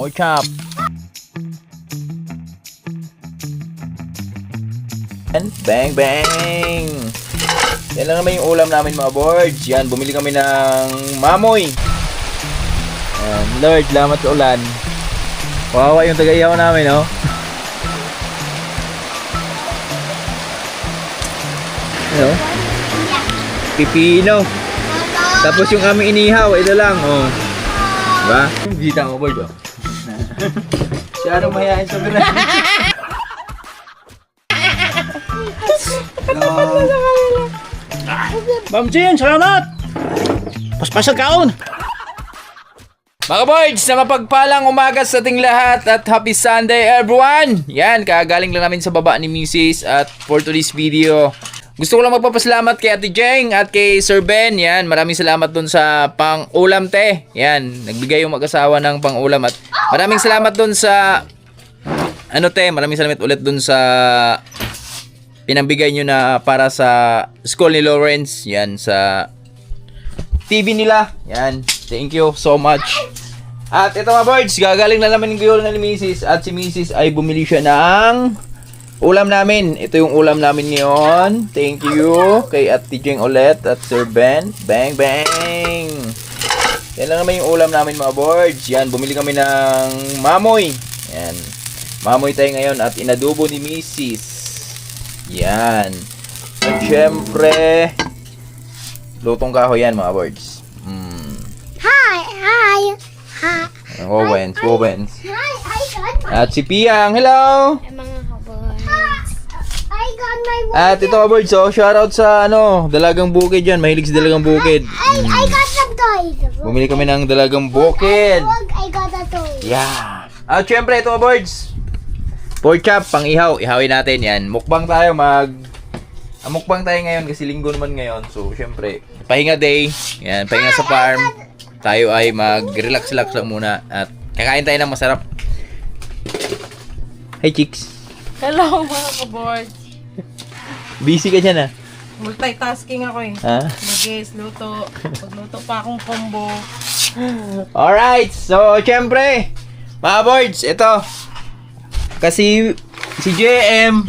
More chop. Bang bang. Yan lang naman yung ulam namin mga boards. Yan, bumili kami ng mamoy. Yan, Lord, salamat sa ulan. Wawa yung tagayaw namin, no? Ano? Pipino. Tapos yung aming inihaw, ito lang, oh. Diba? Bisita mo, board, oh. Siya anong mayayain sa biran. Ma'am Jen, salamat! Paspasal kaon! Mga boards, na mapagpalang umaga sa ating lahat at happy Sunday everyone! Yan, kagaling lang namin sa baba ni Mrs. at for today's video. Gusto ko lang magpapasalamat kay Ate Jeng at kay Sir Ben. Yan, maraming salamat dun sa pang-ulam te. Yan, nagbigay yung mag-asawa ng pang-ulam at maraming salamat dun sa maraming salamat ulit dun sa pinambigay nyo na para sa school ni Lawrence. Yan, sa TV nila. Yan, thank you so much. At ito mga boards, gagaling na naman yung gulay ni Mrs. At si Mrs. ay bumili siya ng ulam namin. Ito yung ulam namin ngayon. Thank you kay Ate Jeng ulit at Sir Ben. Bang bang. Yan lang naman yung ulam namin mga boards. Yan, bumili kami ng mamoy. Yan, mamoy tayo ngayon at inadobo ni Mrs. Yan. At syempre, lutong kahoy yan mga boards. Hi. Wowens. Hi. At si Piang, hello! Mga kaboys. I got my At ito mga boards, oh, shoutout sa dalagang bukid dyan. Mahilig sa dalagang bukid. I got some toys. Bumili kami ng dalagang bukid. I got a toy. Yeah. At syempre, ito mga boards, pork chop, pang ihaw. Ihawin natin yan. Mukbang tayo, mukbang tayo ngayon kasi linggo naman ngayon. So, syempre, pahinga day. Yan, pahinga sa farm. Tayo ay mag-relax-relax lang muna at kakain tayo ng masarap. Hey, chicks. Hello mga kaboard. Busy ka dyan, ah. Multitasking ako eh. Ha? Magis, luto. Pagluto pa akong combo. Alright, so, syempre, mga boards, ito. Kasi si JM,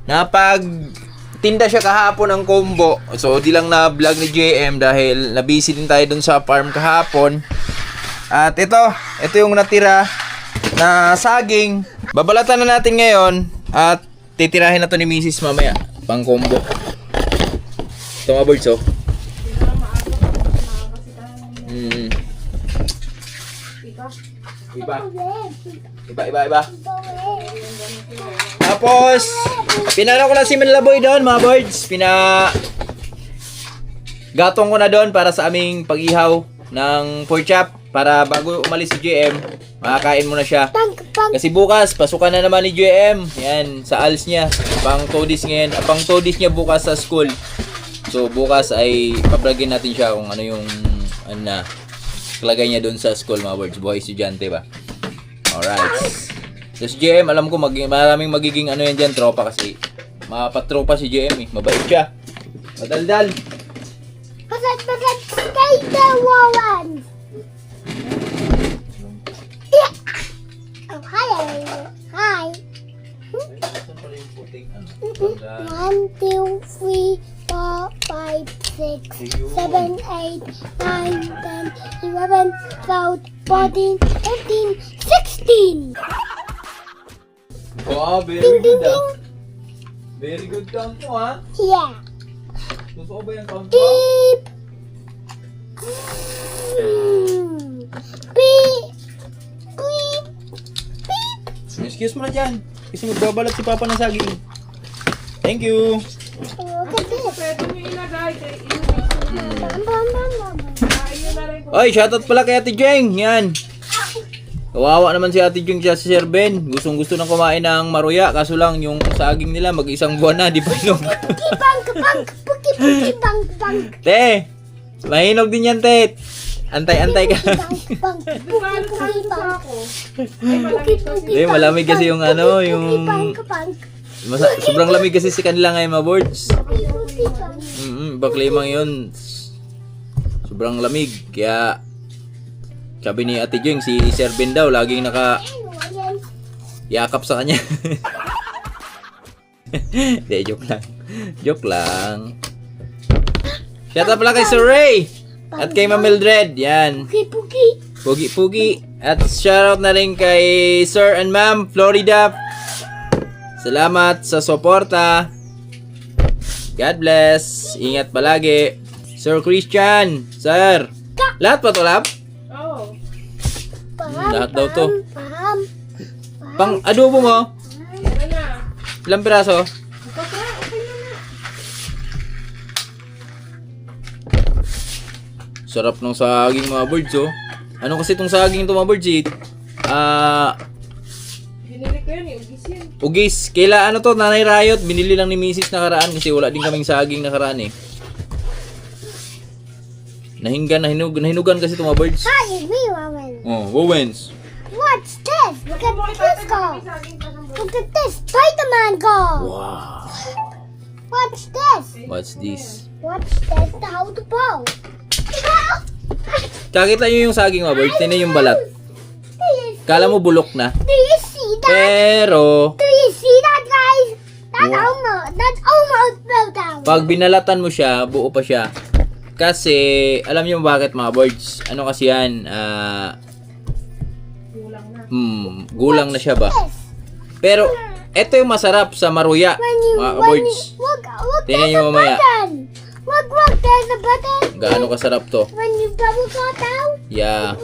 napagtinda siya kahapon ng combo. So, di lang na vlog ni JM dahil nabisi din tayo dun sa farm kahapon. At ito yung natira na saging. Babalatan na natin ngayon at titirahin na to ni Mrs. mamaya. Pang combo. Ito mga boards, oh. Iba. Tapos, pinano ko na si Manlaboy doon, mga boards. Gatong ko na doon para sa aming pag-ihaw ng pork chop. Para bago umalis si JM, makakain muna siya. Kasi bukas, pasukan na naman ni JM. Yan, sa ALS niya. Pang todis ngayon. Pang todis niya bukas sa school. So, bukas ay pablagin natin siya kung ano yung kalagay niya doon sa school, mga boards. Buhay estudyante ba? Alright. So, si JM, alam ko maraming magiging yan dyan, tropa kasi mapatropa si JM eh. Mabait siya. Madaldal. Basat, stay the woman. Yeah. Oh, hi. 1, 2, 3, 4, 5, 6, 7, 8, 9, 10, 11, 12, 14, 15, 16. Wow, very Ding, good ding, ding. Very good count mo, ha? Yeah. Gusto ko ba yung count mo? Beep. Beep. Beep. Beep. Excuse mo na dyan. Kasi magbabalat si Papa ng saging. Thank you. Look at this. Pwede nyo ilagay. Bam, bam, bam, bam. Ayun na rin ko. Oy, shoutout pala kay Ate Jeng. Yan. Kawawa naman si Ate Jeng siya si Sir Ben. Gustong-gusto nang kumain ng maruya. Kaso lang yung saging nila mag-isang buwan na. Di pa hinog. Bang. Te, mahinog din yan, te. Antay-antay ka. Malamig kasi yung sobrang lamig kasi si kanila ngayon, mga boards. Baklimang yun. Sobrang lamig. Kaya Sabi ni Ate Jing, si Sir Ben daw, laging yakap sa kanya. Hindi, joke lang. Joke lang. Shout out pala kay Sir Ray. At kay Ma'am Mildred. Yan. Pugi. Pugi-pugi. At shoutout na rin kay Sir and Ma'am Florida. Salamat sa suporta. God bless. Ingat palagi. Sir Christian. Sir. Lahat pa to, Lab? Oh. Lahat daw to. Pam. Pang adobo mo. Ano na? Ilang piraso? Okay na na. Sarap ng saging mga birds, oh. Ano kasi itong saging ito mga birds, eh? Binili ko yun eh. Ugis yun. Ugis. Kaila ano to, Nanay Riot. Binili lang ni Mrs. nakaraan kasi wala din kaming saging nakaraan, eh. Nahinugan kasi ito mga birds. Hi, it's me, Rowan. Oh, Wowens. What's this? Look at this go. Look at this. Spider-Man go. Wow. What's this? What's this? What's this? The how to bow. Kakita nyo yung saging mga birds. Tingnan yung balat. Kala mo bulok na. Do you see that? Pero, Do you see that, guys? That's Wow. almost fell down. pag binalatan mo siya, buo pa siya. Kasi, alam niyo bakit mga birds? Ano kasi yan? Gulang na siya ba? Yes. Pero, eto yung masarap sa maruya, mga birds. Look, Tingnan there's nyo a mamaya. button. Look, there's a button. Gaano kasarap to? When you double go down, Yeah.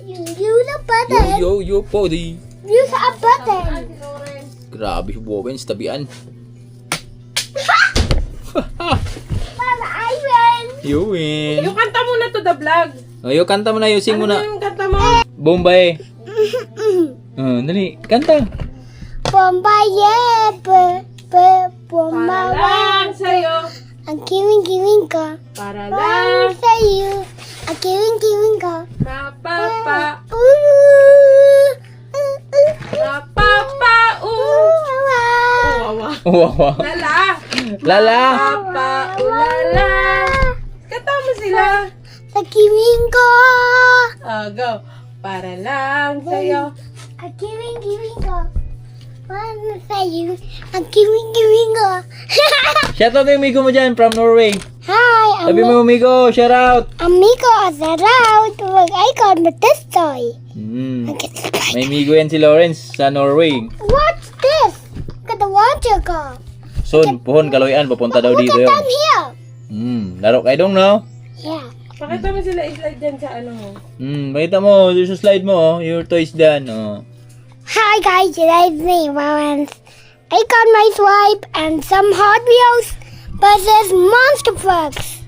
you use a button. Yo, podi. Use a button. Grabe, Wowens, tabian. Mama, I win. You win. Yung kanta mo na to the vlog. Ayo, kanta mo na, sing mo Ano na. yung kanta mo? Bombay. Dali, kanta. Bombay, Para Bombay. lang sa'yo. Ang giving ko. Para Para lang sa iyo. Ang giving ko. mapapa. Ooh. Mapapa. Wawa. Wawa. Lala. Lala. Mapapa. Ulala. Kanta mo sila. Sa giving ko. Go. Para lang sa'yo. Ang giving ko. Para sa iyo. Ang giving ko. Shoutout yung amigo mo dyan from Norway. Hi, Sabi mo amigo, shoutout. amigo is around. Wag I got my this toy. May amigo yan si Lawrence sa Norway. What's this? Look at the water go. Son, puhon, kaloyan, papunta daw Look dito at yun. them here. Laro kayo dong, no? Yeah. Pakita mo sila i-slide dyan sa ano mo. Pakita mo, yung sa slide mo, oh, your toys dyan, oh. Hi guys, today's me, Rowan. I got my swipe and some Hot Wheels versus Monster Trucks.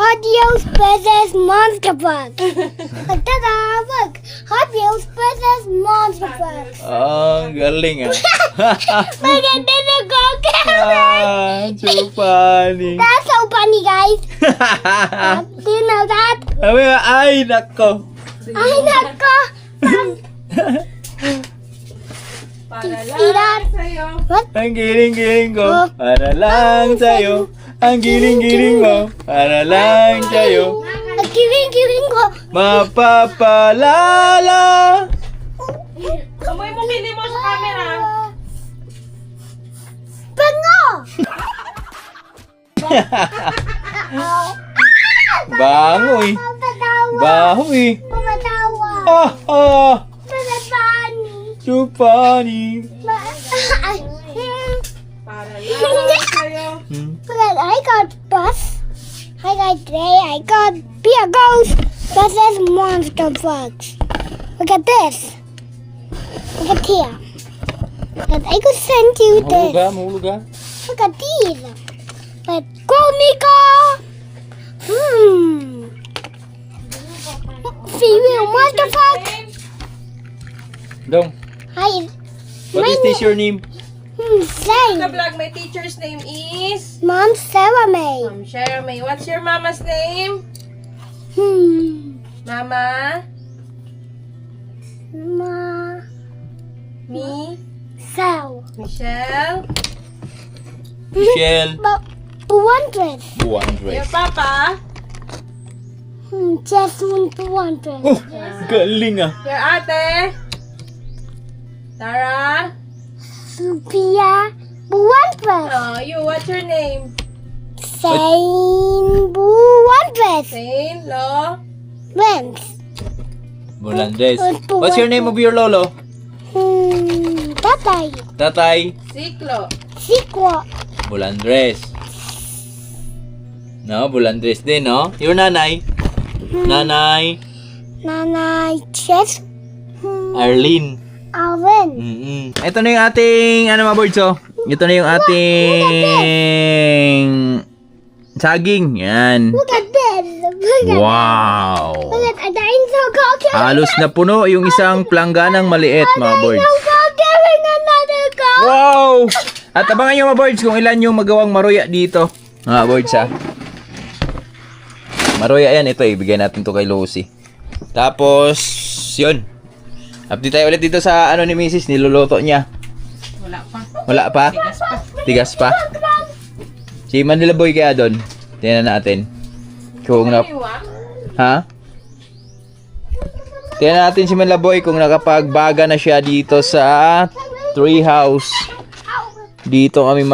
Hot Wheels versus Monster Trucks. Look, tada, look. Hot Wheels versus Monster Trucks. Oh, galing ah. Look at this go camera. So funny. That's so funny, guys. Do you know that? Ay, nako. I nako. Para See that? lang sa'yo. What? Ang giling-giling ko, Oh. para lang sa'yo. Ang giling-giling mo, para lang sa'yo. Giving ko. Mapapalala. Amoy mo kini mo sa camera. Bango. Bango eh. Patawa. Baho eh. Patawa. Ah. Patawa. So funny. Para lang sa'yo. I got bus. I got today. I got beer ghost versus monster bugs. Look at this. Look at here. And I could send you this. Mahulog ah. Look at these. Let's go, Mika. Female monster bug. Dong, Hi. what is this your name? Say. Sa vlog, my teacher's name is Mom Sarah May. Sherry. What's your mama's name? Mama? Ma. Me? So. Michelle? Michelle. But 200. 200. Your papa? Jasmine Buwanpes. Oh, galing ah. Your ate? Tara? Sophia Buwanpes. Oh, you, what's your name? Saint Buwanpes. Saint Lo? Vince. Bulandres. What's your name of your lolo? Tatay. Tatay. Siklo? Sikwa. Bulandres. No, Bulandres din, no? Your nanay? Nanay? Nanay Chess. Arlene. Alvin. Ito na yung ating, ano mga birds, oh. Ito na yung ating saging. Yan. Look at this. Look at Wow. Look at a dinosaur cocker. Halos na puno yung isang plangganang maliit, mga birds. Dinosaur carrying another cow. Wow! At abangan nyo mga birds kung ilan yung magawang maruya dito. Mga birds, ha. Maruya yan. Ito, ibigay natin to kay Lucy. Tapos, yun. Update tayo ulit dito sa ano ni Mrs. Niluluto niya. Wala pa. Wala pa? Tigas pa? Si Manila Boy kaya doon. Tingnan natin. Kung na... Ha? Tingnan natin si Manila Boy kung nakapagbaga na siya dito sa tree house. Dito kami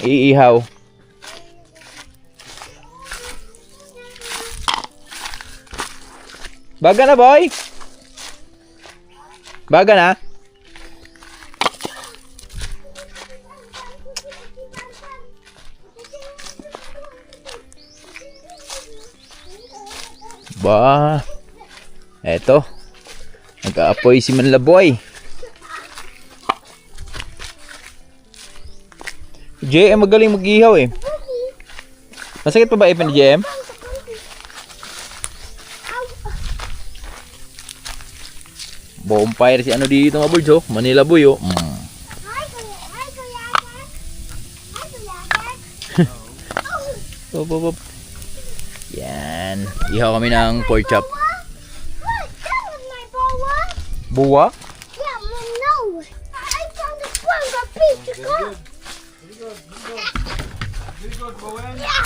iihaw. Baga na, boy? Baga na? Ba, eto. Nag-aapoy si Manlaboy. JM magaling mag-ihaw eh. Masakit pa ba ipin ni JM? Bonfire si ano dito mga birds, oh. Manila Boy, oh. Op, op, op. Yan. Ihaw kami ng pork chop. That was my boa. Buwa? Yeah, no. I found a stronger piece to go. Yeah.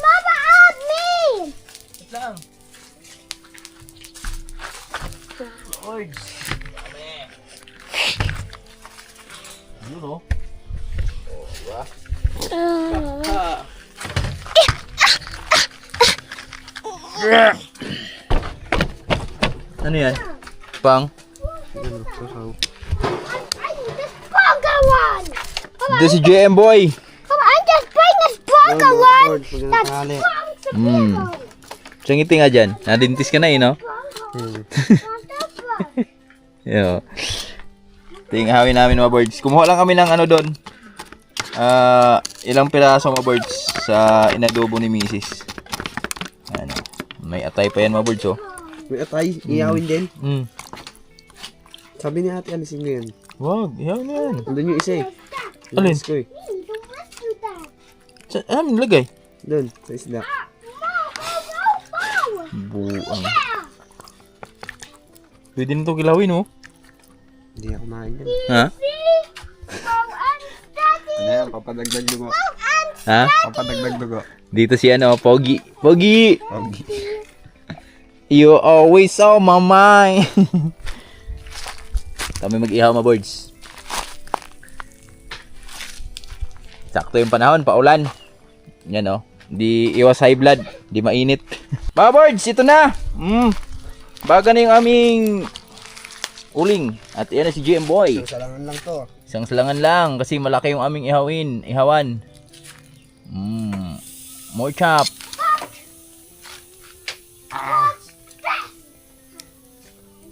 Mama, help me. Lang. Birds. Yun, oh. Ano yan? Pang? I need the stronger one. Ito si JM Boy. Mama, I'm just bring the stronger one. That's strong to people. Sangiti nga dyan. Nadintis ka na eh, no? Yo. Tingahawin namin mga birds. Kumuha lang kami ng ano doon. Ilang piraso mga birds sa inadobo ni Mrs. Ano. May atay pa yan mga birds, oh. May atay, iyawin din. Sabi ni ate, alisin mo yan. Wag, ihawin na yan. Andun yung isa eh. Alin? Alis ko eh. Saan namin lagay? Doon, sa isda. Buang. Pwede na ito kilawin, oh. Hindi ako kumain yan. Ha? Ano yan, papadagdag dugo. Ha? Papadagdag dugo. Dito si ano, Pogi. Pogi! Pogi. You always on my mind. Kami mag-ihaw mga birds. Sakto yung panahon, paulan. Yan, oh. Di iwas high blood, di mainit. Mga birds, ito na. Baga na yung aming uling. At yan na si GM Boy. Salangan lang to. Isang salangan lang kasi malaki yung aming ihawan. More chop.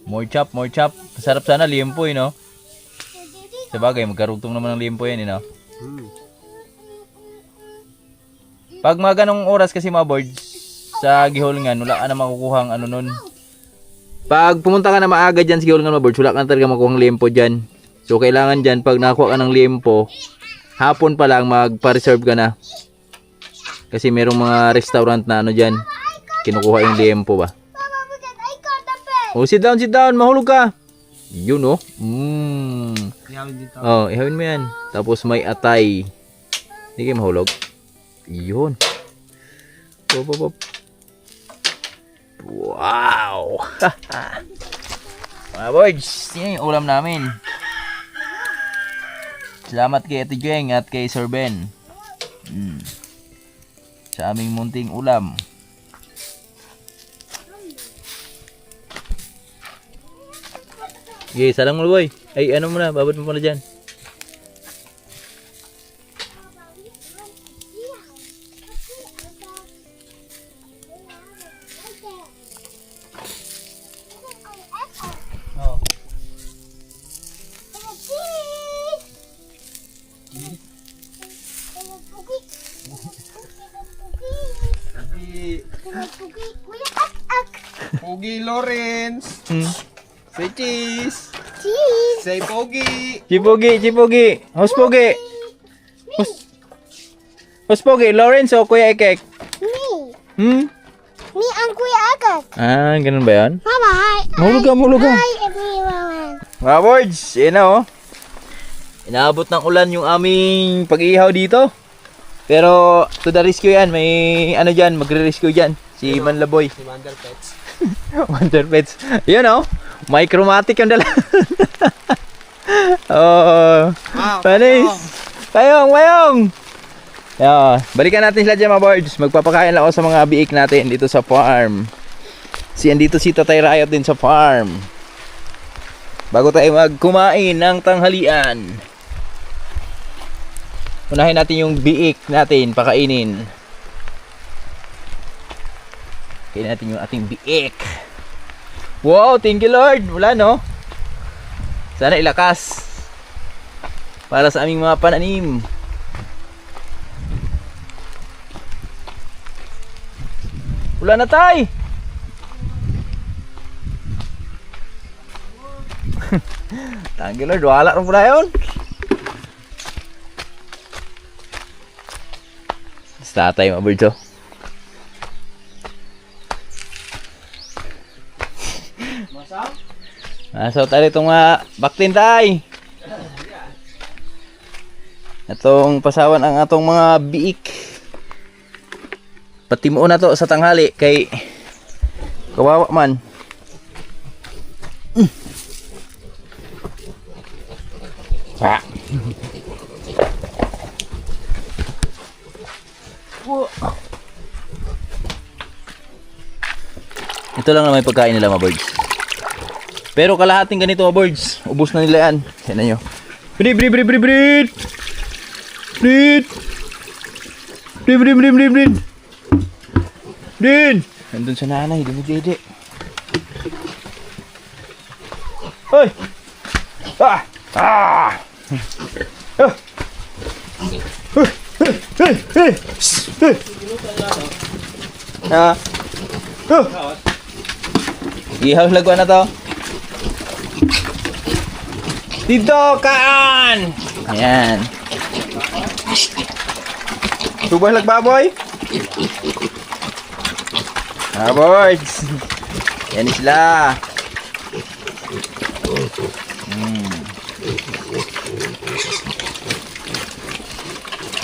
More chop. Masarap sana liempo, eh, no? Sabagay, magkarugtong naman ng liempo yan, eh, no? Pag mga ganong oras kasi mga birds, sa giholingan, wala ka na makukuha ang ano nun. Pag pumunta ka na maaga dyan sa giholingan mga birds, wala ka na talaga makukuha ang liempo dyan. So, kailangan dyan, pag nakuha ka ng liempo, hapon pa lang magpa-reserve ka na. Kasi merong mga restaurant na ano dyan, kinukuha yung liempo ba. Oh, sit down, mahulog ka. Yun, oh. Iyawin dito. Oh, ihawin mo yan. Tapos may atay. Hindi kayo mahulog. Yun. Op, op, op. Wow! Mga boys, yan yung ulam namin. Salamat kay Ate Jeng at kay Sir Ben. Sa aming munting ulam. Okay, salang mo boy. Ay, ano muna, babad mo muna dyan. Oh. Pogi Lawrence. Say cheese. Cheese. Say Pogi. Chipogi, Chipogi. How's Pogi? How's Pogi? Lawrence o Kuya Ekek? Me. Me and Kuya Agak. Ah, ganun ba yan? Mama, hi. Mahulog ka, mahulog ka. Hi, everyone. Mga boards, yun na oh. Inaabot ng ulan yung aming pag-iihaw dito. Pero to the rescue yan, may ano dyan, magre-rescue dyan. Si Manlaboy. Si Wonder Pets. Wonder Pets. Yun oh, may chromatic yung dala. Oh, panis. Payong. Yeah, balikan natin sila dyan mga boards. Magpapakain lang ako sa mga biik natin dito sa farm. Andito si Tatay Riot din sa farm. Bago tayo magkumain ng tanghalian, unahin natin yung biik natin, pakainin. Kainin natin yung ating biik. Wow, thank you Lord. Wala no? Sana ilakas para sa aming mga pananim. Wala na tay. Thank you Lord. Wala rin pula yun. Tatay mga birds oh. Masaw tayo itong mga baktintay. Itong pasawan ang atong mga biik. Pati mo na to sa tanghali kay kawawa man. Ah. Ito lang na may pagkain nila mga birds. Pero kalahating ganito mga birds, ubos na nila yan. Yan na nyo. Breed. Nandun sa nanay, dumidede. Hoy! Ah! Ah! Ah! Ihaw lagwan na to. Dito kaan. Ayan. Subah lagbaboy. Boys. Yan sila.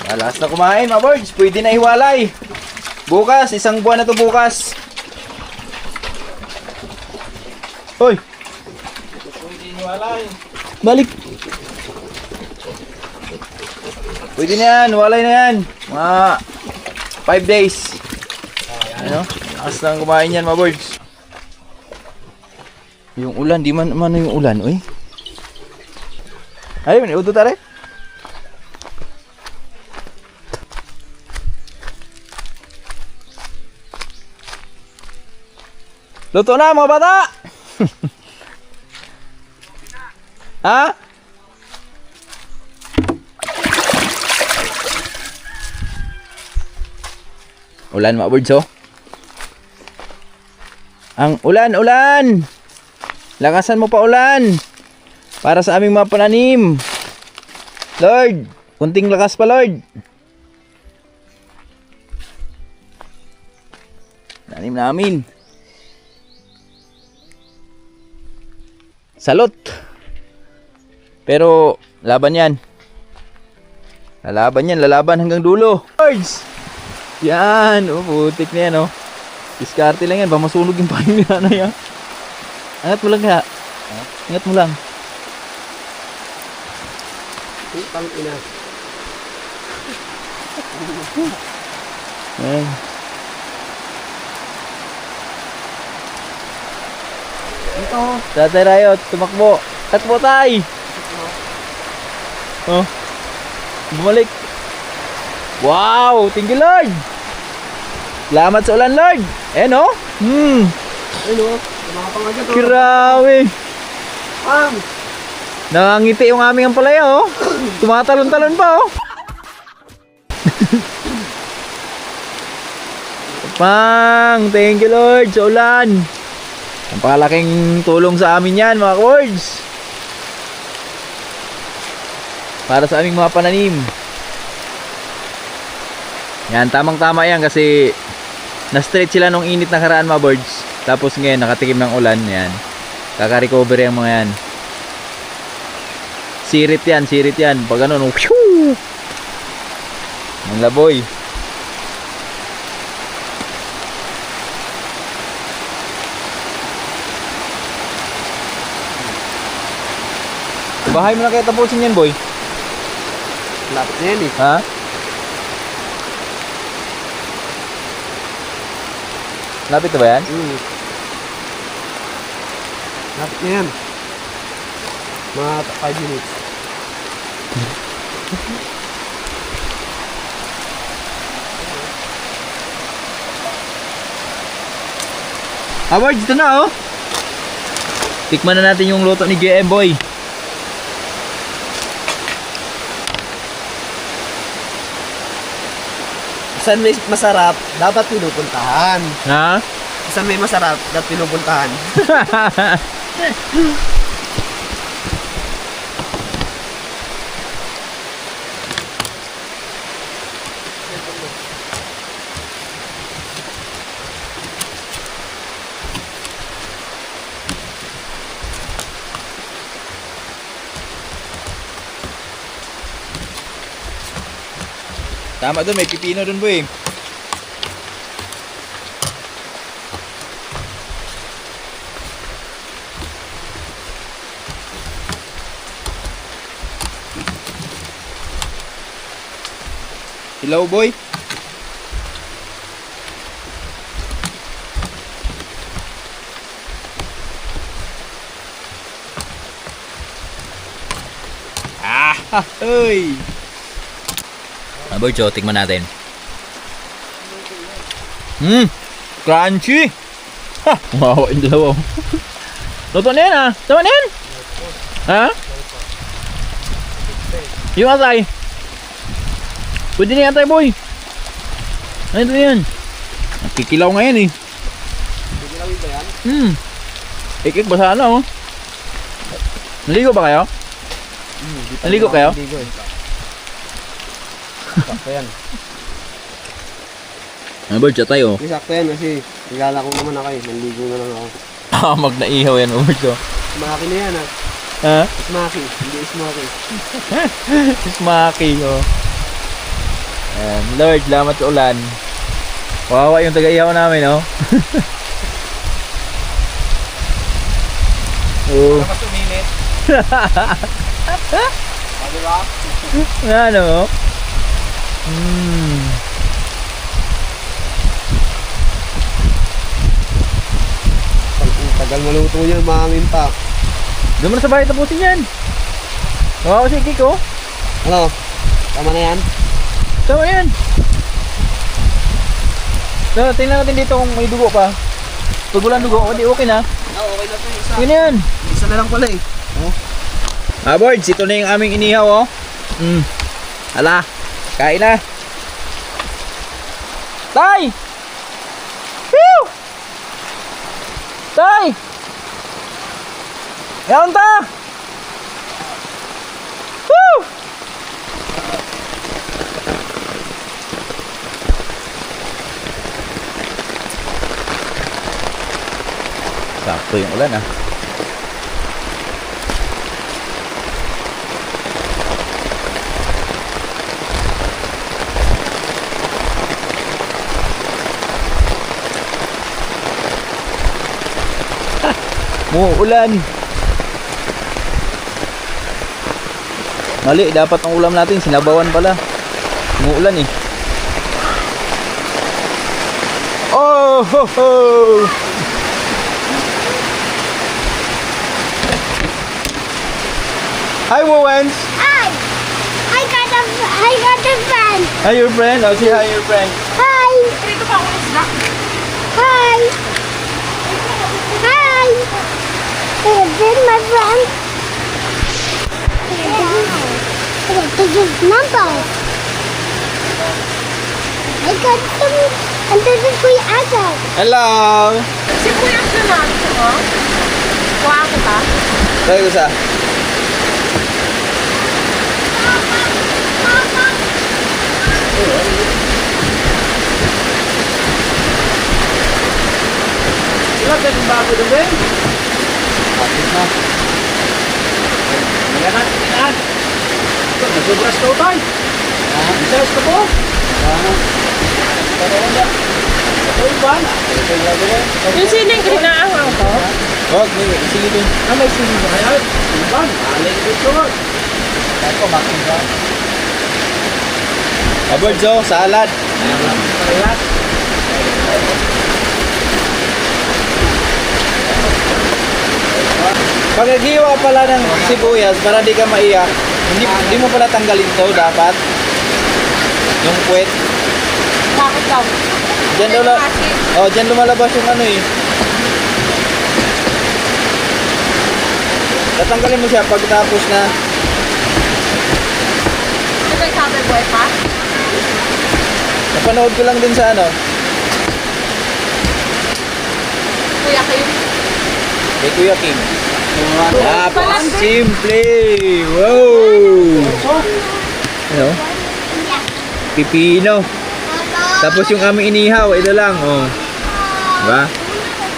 Alas na kumain mga boys. Pwede na iwalay. Bukas, isang buwan na to bukas. Hoy. Balik. Pwede na yan, walay na yan. Mga 5 days. Ano? Akas lang kumain yan mga birds. Yung ulan, di man yung ulan, uy. Ay, man, uto tare. Luto na mga bata. Ha? Ulan mga birds oh. Ang ulan. Lakasan mo pa ulan. Para sa aming mga pananim. Lord, kunting lakas pa Lord. Tanim namin. Salot. Pero lalaban yan hanggang dulo. Birds, Yan, putik na yan, oh. Diskarte lang yan, ba masunog yung pangina na yan. Angat mo lang kaya. Angat mo lang. Putang ina. Yan. Ito. Tatay Rayot, tumakbo. Takbo tay! Oh. Bumalik. Wow! Thank you, Lord! Salamat sa ulan, Lord! Oh. Ayun o. Nakapangagad o. Grabe! Pam! Nangangiti yung aming ampalaya, oh. Tumatalon-talon pa, oh. Pang! Thank you, Lord, sa ulan. Ang pakalaking tulong sa amin yan, mga words. Para sa aming mga pananim. Yan, tamang-tama yan kasi na-stretch sila nung init na karaan, mga birds. Tapos ngayon, nakatikim ng ulan. Yan. Kaka-recover yung mga yan. Sirit yan. Pag ano, whew! Ang laboy. Sa bahay mo na kaya tapusin yan, boy? Lapit na yan eh. Ha? Lapit na ba yan? Lapit na yan. Mga 5 minutes. Awards, ito na, oh. Tikman na natin yung luto ni JM, boy. Saan may masarap, dapat pinupuntahan. Ha? Saan may masarap, dapat pinupuntahan. Tama doon, may pipino doon, boy. Hello, boy. Uy. Boy, so, tingnan natin. Crunchy. Ha, wow, yung dalawa. Luto na yan, ha? Tama na yan? Ha? Yung atay. Pwede na yung atay, boy. Ano ito yan? Nakikilaw nga yan, eh. Kikilawin ba yan? Ikik ba sana, oh? Naligo ba kayo? Naligo kayo? Naligo eh. Sakto yan. Ano ba, atay, oh? Hindi sakto yan kasi nilalako naman ako eh. Naligo na lang ako. Mag na ihaw yan, oh. Smaki na yan ah. Ha? Smaki, hindi smoky. Smaki, oh. Ayan, Lord, salamat sa ulan. Wawa yung taga-ihaw namin, oh. Oh. Tapos uminit. Diba? Ano, oh? Tagal maluto yan, mahangin pa. Doon mo na sa bahay tapusin yan. Wawa si Kiko. Ano? Tama na yan? Tama yan. So, tingnan natin dito kung may dugo pa. Pag walang dugo, okay na. Okay na to yung isa. Yun yan. Isa na lang pala eh. Oh. Boards, ito na yung aming inihaw, oh. Hala, kain na. Tay! Whew! Tay! Yaon ta! Woo! Sakto yung ulan, ah. Muulan. Mali, dapat ang ulam natin sinabawan pala. Umuulan eh. Oh ho ho. Hi Wowens. Hi! I got a friend. Hi your friend. Oh, say hi your friend. Hi! Dito pa ako isda. Hi! Hi! This is my friend. This is number. I got some, and this is Kuya Agaw. Hello. Si Kuya Jonathan, mo? Kuha kita. Tayo ko sa. Sila ka yung bago doon din? Bakit na? Mga natin tinaan. Ito, nasubras ka tayo. Isayos ka po? Pero wala. Ito yung bana. Yung siling ginaahang ko? Huwag, sige din. May siling ba kaya? Siling. Alay dito. Ako, bakit ba? Birds oh, salad. Parehas. Pagkagiwa pala ng sibuyas para di ka maiyak, hindi mo pala tanggalin to dapat. Yung puwet. Bakit daw? Diyan daw diyan lumalabas yung ano eh. Tatanggalin mo siya pagkatapos na. Ito yung sabi boy pa? Napanood ko lang din sa ano, Kuya kayo. kay Kuya King. Simple! Wow! Ano? Pipino. Tapos yung aming inihaw, ito lang, oh. Diba?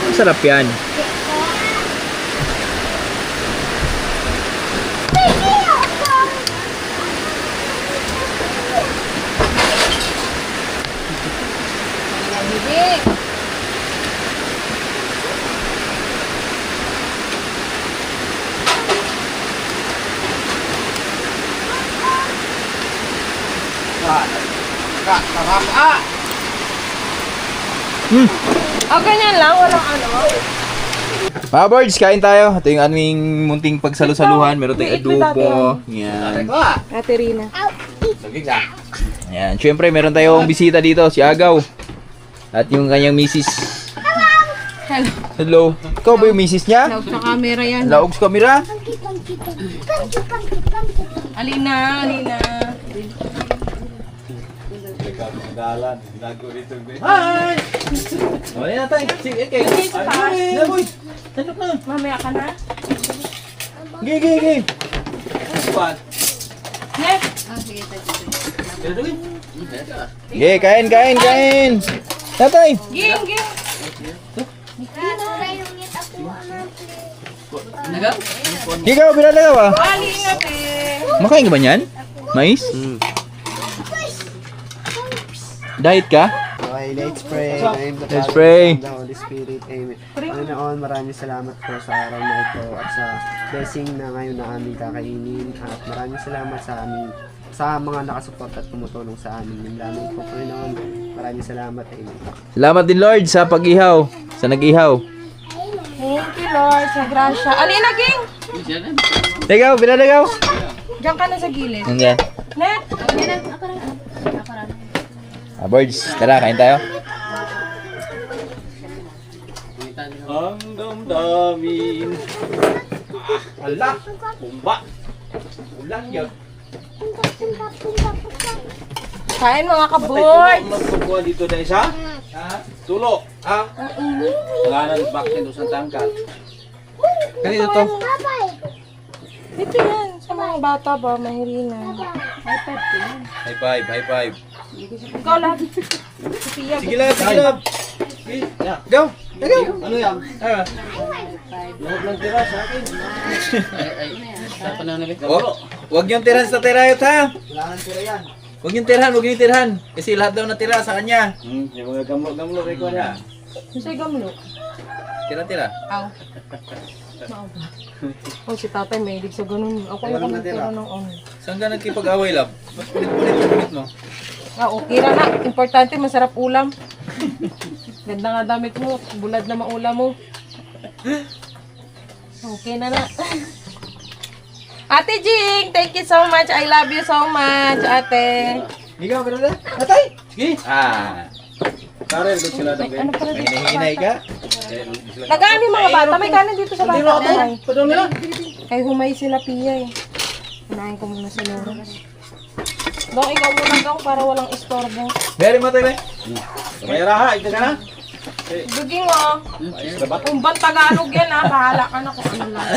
Masarap yan. Bibig. O, ganyan lang. Walang ano. Mga birds, kain tayo. Ito yung aming munting pagsalusaluhan. Meron tayong adobo. Yan. Ate Rina. Yan. Siyempre, meron tayong bisita dito, si Agaw. At yung kanyang misis. Hello. Hello. Ikaw ba yung misis niya? Laog sa camera yan. Laog sa kamera? Alina, Alina. Hi! Wala na tayo. Sige, okay. Dito taas. Sige, boy. Tanok na. Mamaya ka na. Gigi. Net. Sige, kain. Tatay. Ging, ging. Ikaw, pinadagaw ah. Ali, ingat eh. Makain ka ba niyan? Mais? Diet ka? Okay, let's pray. Let's pray. The Holy Spirit. Amen. Panginoon, maraming salamat po sa araw na ito at sa blessing na ngayon na aming kakainin. At maraming salamat sa mga nakasupport at tumutulong sa amin. Yung lamang po, Panginoon. Maraming salamat. Amen. Salamat din Lord sa pag-ihaw. Sa nag-ihaw. Thank you, Lord. Sa grasya. Alina, ging. Ikaw, pinadagaw. Diyan ka na sa gilid. Nandiyan. Net. Birds, tara, kain tayo. Ang damdamin. Ala, bumba. Ulang yun. Kain mga kaboy. Magkukuha dito na isa. Tulo. Pangalan bakit doon sa tangkal. Kanina to. Dito yan. Sa mga bata ba, mahirina. High five. Ikaw lang. Sophia. Sige lang. Go. Ano yan? Lahat ng tira sa akin. Huwag niyong tirahan sa tirayot ha. Wala nang tira yan. Huwag niyong tirahan. Kasi lahat daw natira sa kanya. Yung mga gamlo kay ko niya. Sa'y gamlo. Tira-tira. Aw. Mauba. Oh, si tatay may hilig sa ganun. Ako yung Walang kumutira natira. ng on. Saan ka nagkipag-away, love? Ba't kulit-kulit mo? Ah, okay na na. Importante, masarap ulam. Ganda nga damit mo. Bulad na maulam mo. Okay na na. Ate Jing, thank you so much. I love you so much, ate. Ikaw, brother? Atay! Sige. Karel, gusto sila Ay, ano pala May dito? hinahinay ka? Nagaan yung mga bata. May kanin dito sa bata. Ay, Padong nila. kay humay sila Pia eh. Hinahin ko muna si Loro. Dong, ikaw muna dong para walang istorbo. Very matay ba? Mayara ha, ito ka na. Biging oh. Umban Tagalog yan ah. Bahala ka na kung ano lang.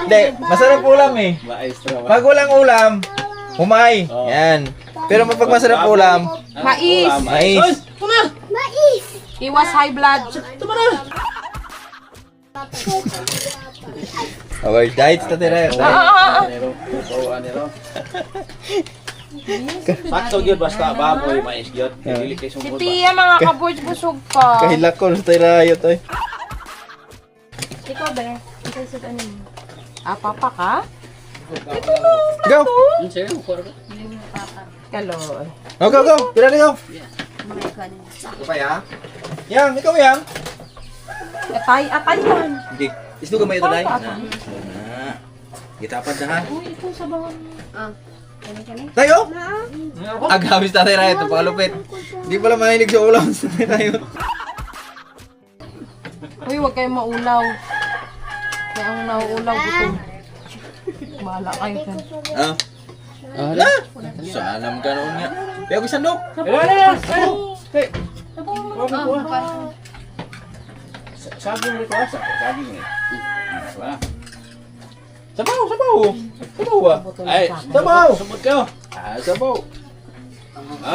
Hindi, masarap ulam eh. Maestro. Pag walang ulam, humay. Yan. Pero pag masarap ulam, Mais. mais. Mais! Iwas high blood. Okay, diet na tira. Sakto gyud basta baboy mais gyud. Dili kay Si sumod ba. Pia mga kaboys busog pa. Kahilak ko na tira yun to eh. Ikaw ba? Ikaw sa ano mo? Ah, papa ka? Go! Kaloy. Go, go, go! Tira na go! Ikaw pa ya? Yang, ikaw yang! Atay yan. Hindi. Isto ka may ito dahil? Atay. Gitapad na ha. Uy, ito sa bawang. Tayo! Agawis na tayo ito, pakalupit. Hindi pala mahilig sa ulam sa tayo. Uy, huwag kayong maulaw. Kaya ang nauulaw, gutom. Bahala kayo dyan. Ah? Ala! Sanam ka noon nga. Kaya ko sandok. Saging ni ko sa saging ni. Sabaw, sabaw! Sabaw ba? Ay, Sabaw! sumod kayo. Sabaw.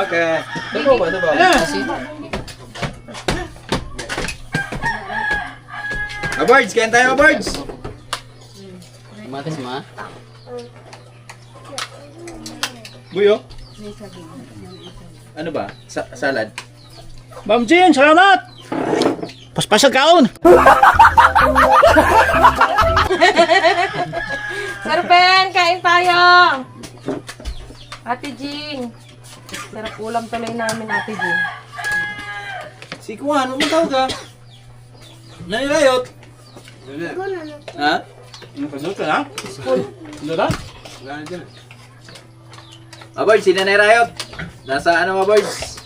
Okay. Sabaw ba, sabaw? Birds, kain tayo birds! Matis ma? Buyo? Ano ba? Salad? Ma'am Jean, salamat. Paspasag kaon. Sir Ben, kain tayo! Ate Jing. Sarap ulam tuloy namin, Ate Jing. Si Kuan, ano tawag ka? Nanirayot? Ha? Ano ka dito na? Dito na? Birds, si Nanay Rayot. Nasa ano birds?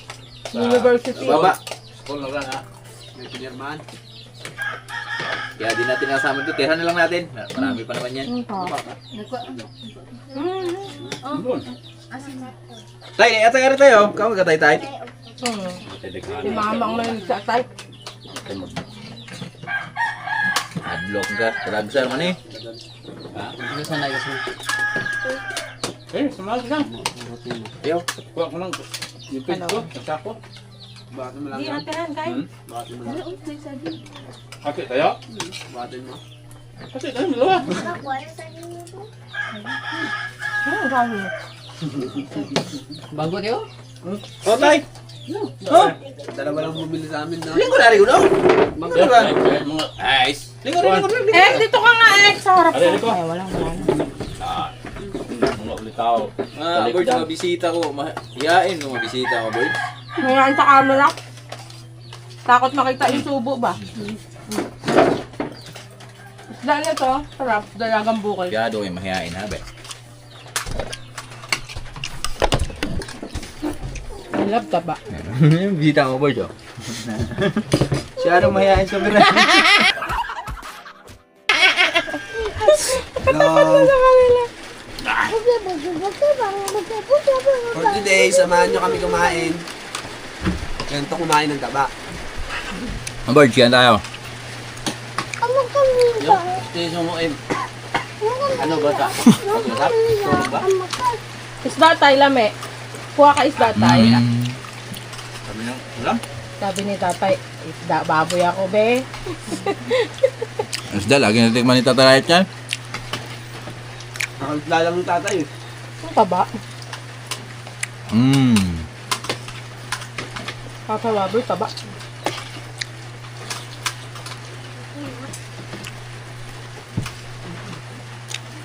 University. Baba. School na lang ha. Kaya di natin nasama ito. Tira na lang natin. Marami pa naman yan. Doon. Tay, atay ka rin tayo. Kamu ka tay tay? Si mama ang nalilig sa atay. Adlock ka. Talagsar man eh. Eh, sumalas ka. Ayaw. Kuha ko ng ipid ko. Sako. Hindi, atehan, kain. Kasi tayo? Kasi tayo, dalawa. Ano gawin? Bago tayo? O tay. Oh, Dalawa lang bumili sa amin na. linggo na rin ko no? Ano ba? Mga ice. Linggo rin ko. Dito ka nga, sa harap ko. Ari, ko. Ay, walang. Mga ulitaw. Birds, mga bisita ko. Hiyain mo mga bisita ko, birds. Ngayon sa camera. Takot makita yung subo ba? Dahil ito, sarap, dalagang bukal. Kaya kayo mahihain ha, be. I love ka ba? Bisita ko, birds, oh. Siyadong mahihain sa bira. For today, samahan nyo kami kumain. Ganito kumain ng taba. Birds, kaya tayo. Station mo, ano ba ka? Isda tayo lame. Kuha ka isda tayo. Sabi niyo, ulam? Sabi ni tatay, isda baboy ako be. Isda, lagi natikman ni Tatarayat yan. Nakalalang ng tatay eh. Ang taba. Kakababoy, taba.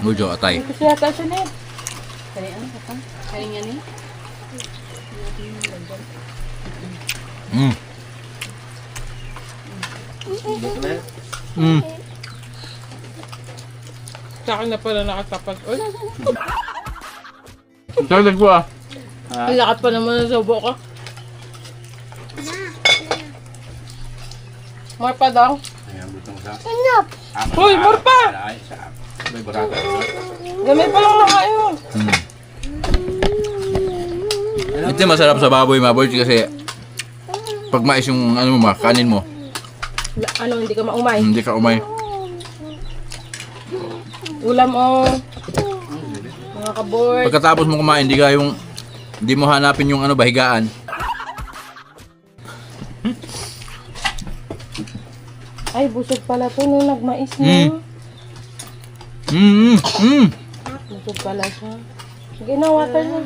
Mujo atay. Kasi yata siya na yun. Mm. Mm. Sa akin na pala nakatapat. Uy, Sagdag po ah. ang lakat pa naman ng subo ko. More pa daw. Enough. Uy, more pa! Gamit pa lang nakain mo. Ito masarap sa baboy mga boys kasi pag mais yung ano mo, kanin mo, Ano, hindi ka maumay. hindi ka umay. Ulam o. Mga kaboard. Pagkatapos mo kumain, hindi mo hanapin yung ano bahigaan. Ay, busog pala to nung nagmais Mm. na. Hmm. Busog pala siya. Sige na, water na.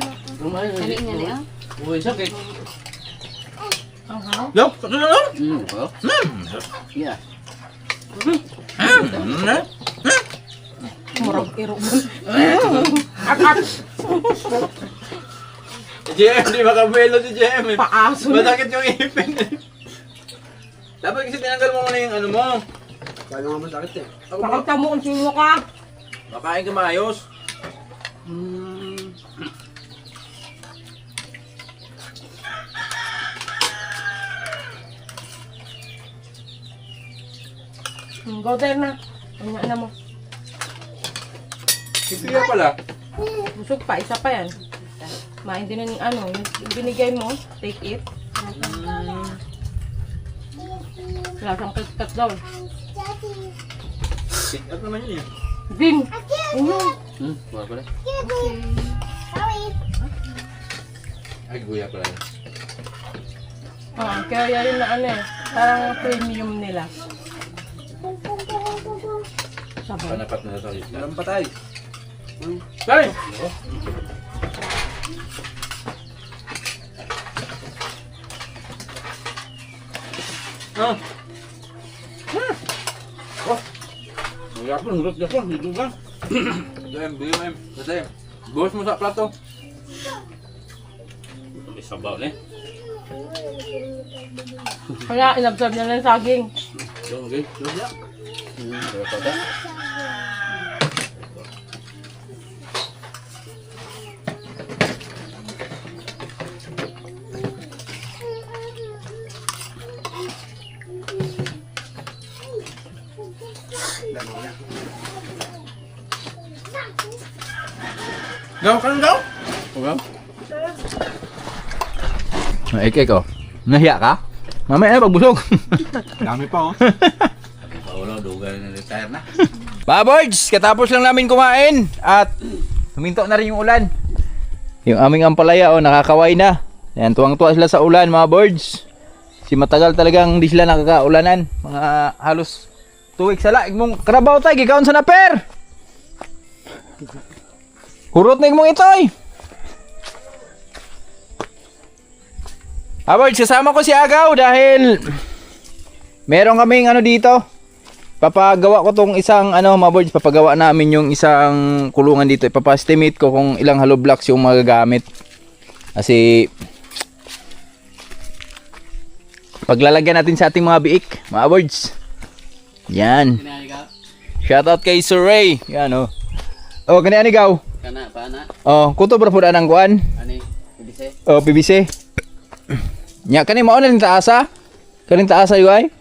Uy, sakit. Yo, sakit na lang. Yeah. Murag iro mo. JM, di makabuelo si JM eh. Paaso na. Masakit yung ipin. Dapat kasi tinanggal mo muna yung ano mo. Kaya nga masakit eh. Pakita mo kung sino ka. Makain ka maayos. Go there na. Ano na mo. Ito yan pala. Busog pa, isa pa yan. Main din ng ano, yung binigay mo, take it. Lasang kat daw. At naman yun eh. Din! Ano? Wala pala. Sorry. Ay, guya pala yun. Kaya yun na ano eh. Parang premium nila. Sabay. Panapat na sa sarili. Meron pa tayo. Kain! Ah! Oh! Guya po, nurot na po. Dito ka. JM, BUM. JM. Buhos mo sa plato. May sabaw na eh. Kaya inabsorb niya ng saging. Yung okay. Wala pa ba? Gaw ka gaw? Gaw? Ek oh. Nahiya ka? Mamaya na pagbusog. Dami pa oh. Wala, dugal na retire na. Mga birds, katapos lang namin kumain at huminto na rin yung ulan. Yung aming ampalaya nakakaway na. Yan, tuwang-tuwa sila sa ulan mga birds. Si matagal talagang hindi sila nakakaulanan. Mga halos 2 weeks sala. Igmong karabaw tayo, gikaon sa naper. Hurot na igmong itoy. Birds, kasama ko si Agaw dahil meron kaming ano dito. Papagawa ko tong isang mga birds, papagawa namin yung isang kulungan dito. Ipapa-estimate ko kung ilang hollow blocks yung magagamit. Kasi paglalagyan natin sa ating mga biik, mga birds. Yan. Shoutout kay Sir Ray. Yan oh. Oh, kani gaw. Kana, paana? Oh, kuto bro pud anang kuan. Ani? Ibise? Oh, PVC. Nya kani mao na ning taasa. Kaning taasa yuay.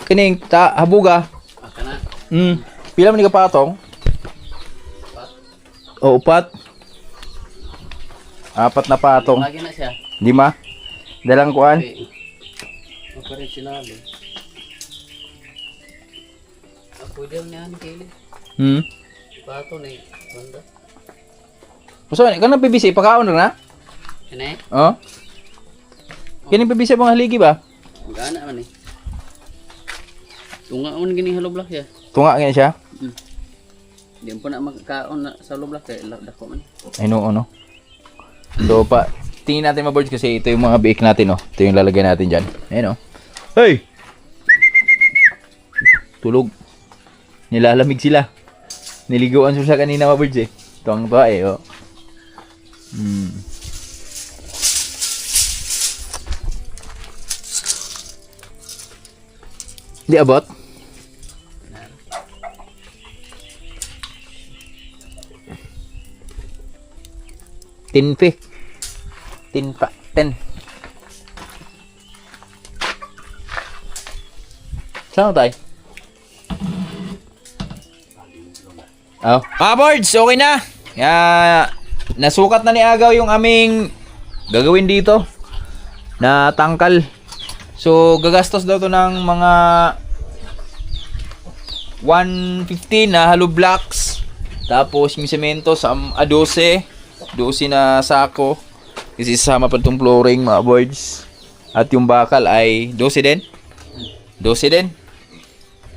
Kining habuga. Kana? Pila man ni kapatong? O, 4. 4 na patong. Lagi na siya. 5. Dalang kuan. Maparin sila. Pwede mo niyan, Kaylee. Pato na eh. Banda. Puso ni kanang PVC pakaon na. Ano eh? Oh. Kining PVC pang haligi ba? Gana man eh. Tunga man gini hollow block ya. Tunga gani siya. Di mo na magkaon na sa hollow block kay dako man. Ay no, no. So pa tingin natin mga birds kasi ito yung mga biik natin oh. Ito yung lalagay natin diyan. Ayun oh. Hey. Tulog. Nilalamig sila. Niliguan sila kanina mga birds eh. Tuwang-tuwa eh, oh. Di abot? Tinpi. Tinpa. Ten. Saan tayo? Oh. Birds, okay na. Nasukat na ni Agaw yung aming gagawin dito na tangkal. So, gagastos daw to ng mga 150 na hollow blocks. Tapos, yung semento sa 12 na sako. Kasi sasama pa itong flooring, mga birds. At yung bakal ay 12 din. 12 din.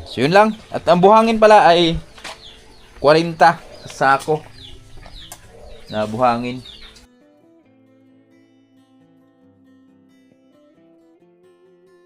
So, yun lang. At ang buhangin pala ay 40 sako na buhangin.